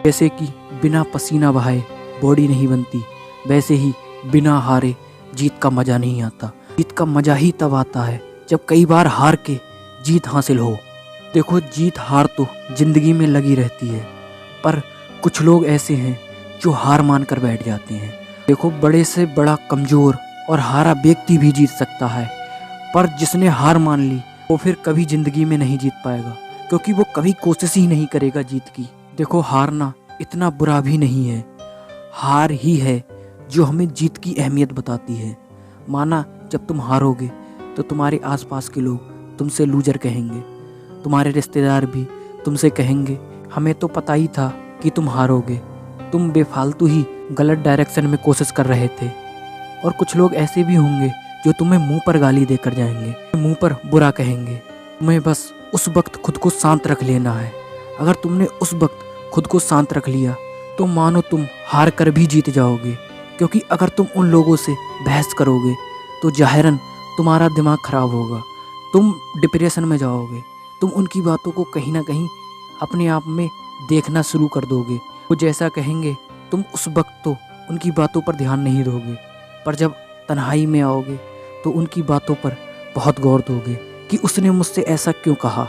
जैसे कि बिना पसीना बहाए बॉडी नहीं बनती, वैसे ही बिना हारे जीत का मज़ा नहीं आता। जीत का मज़ा ही तब आता है जब कई बार हार के जीत हासिल हो। देखो, जीत हार तो ज़िंदगी में लगी रहती है, पर कुछ लोग ऐसे हैं जो हार मान कर बैठ जाते हैं। देखो, बड़े से बड़ा कमज़ोर और हारा व्यक्ति भी जीत सकता है, पर जिसने हार मान ली वो फिर कभी ज़िंदगी में नहीं जीत पाएगा, क्योंकि वो कभी कोशिश ही नहीं करेगा जीत की। देखो, हारना इतना बुरा भी नहीं है, हार ही है जो हमें जीत की अहमियत बताती है। माना जब तुम हारोगे तो तुम्हारे आसपास के लोग तुमसे लूजर कहेंगे, तुम्हारे रिश्तेदार भी तुमसे कहेंगे हमें तो पता ही था कि तुम हारोगे, तुम बेफालतू ही गलत डायरेक्शन में कोशिश कर रहे थे। और कुछ लोग ऐसे भी होंगे जो तुम्हें मुंह पर गाली देकर जाएंगे, मुंह पर बुरा कहेंगे। तुम्हें बस उस वक्त खुद को शांत रख लेना है। अगर तुमने उस वक्त खुद को शांत रख लिया तो मानो तुम हार कर भी जीत जाओगे, क्योंकि अगर तुम उन लोगों से बहस करोगे तो ज़ाहिरन तुम्हारा दिमाग ख़राब होगा, तुम डिप्रेशन में जाओगे, तुम उनकी बातों को कहीं ना कहीं अपने आप में देखना शुरू कर दोगे। वो जैसा कहेंगे तुम उस वक्त तो उनकी बातों पर ध्यान नहीं दोगे, पर जब तन्हाई में आओगे तो उनकी बातों पर बहुत गौर दोगे कि उसने मुझसे ऐसा क्यों कहा,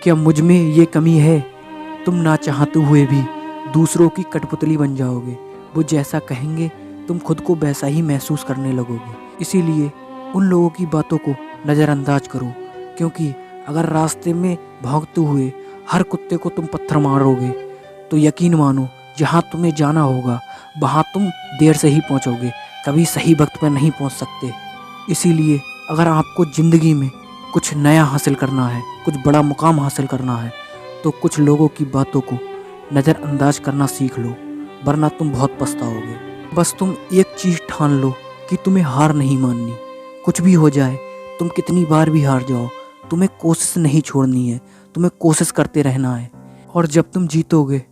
क्या मुझ में ये कमी है। तुम ना चाहते हुए भी दूसरों की कठपुतली बन जाओगे। वो जैसा कहेंगे तुम खुद को वैसा ही महसूस करने लगोगे। इसीलिए उन लोगों की बातों को नज़रअंदाज करो, क्योंकि अगर रास्ते में भौंकते हुए हर कुत्ते को तुम पत्थर मारोगे तो यकीन मानो जहाँ तुम्हें जाना होगा वहाँ तुम देर से ही पहुँचोगे, कभी सही वक्त पर नहीं पहुँच सकते। इसीलिए अगर आपको ज़िंदगी में कुछ नया हासिल करना है, कुछ बड़ा मुकाम हासिल करना है, तो कुछ लोगों की बातों को नज़रअंदाज करना सीख लो, वरना तुम बहुत पछताओगे। बस तुम एक चीज़ ठान लो कि तुम्हें हार नहीं माननी। कुछ भी हो जाए, तुम कितनी बार भी हार जाओ, तुम्हें कोशिश नहीं छोड़नी है, तुम्हें कोशिश करते रहना है। और जब तुम जीतोगे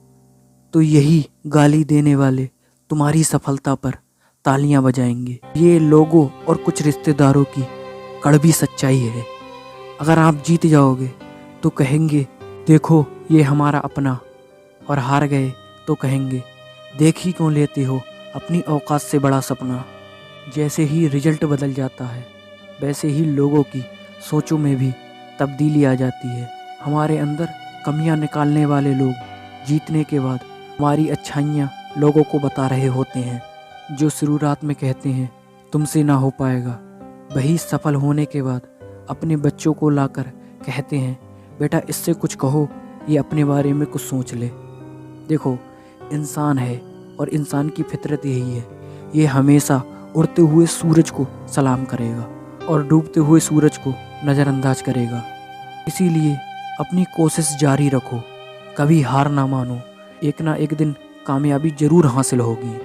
तो यही गाली देने वाले तुम्हारी सफलता पर तालियां बजाएंगे। ये लोगों और कुछ रिश्तेदारों की कड़वी सच्चाई है। अगर आप जीत जाओगे तो कहेंगे देखो ये हमारा अपना, और हार गए तो कहेंगे देख ही क्यों लेते हो अपनी औकात से बड़ा सपना। जैसे ही रिजल्ट बदल जाता है वैसे ही लोगों की सोचों में भी तब्दीली आ जाती है। हमारे अंदर कमियां निकालने वाले लोग जीतने के बाद हमारी अच्छाइयाँ लोगों को बता रहे होते हैं। जो शुरुआत में कहते हैं तुमसे ना हो पाएगा, वही सफल होने के बाद अपने बच्चों को लाकर कहते हैं बेटा इससे कुछ कहो, ये अपने बारे में कुछ सोच ले। देखो, इंसान है और इंसान की फितरत यही है, ये हमेशा उड़ते हुए सूरज को सलाम करेगा और डूबते हुए सूरज को नज़रअंदाज करेगा। इसीलिए अपनी कोशिश जारी रखो, कभी हार ना मानो, एक ना एक दिन कामयाबी ज़रूर हासिल होगी।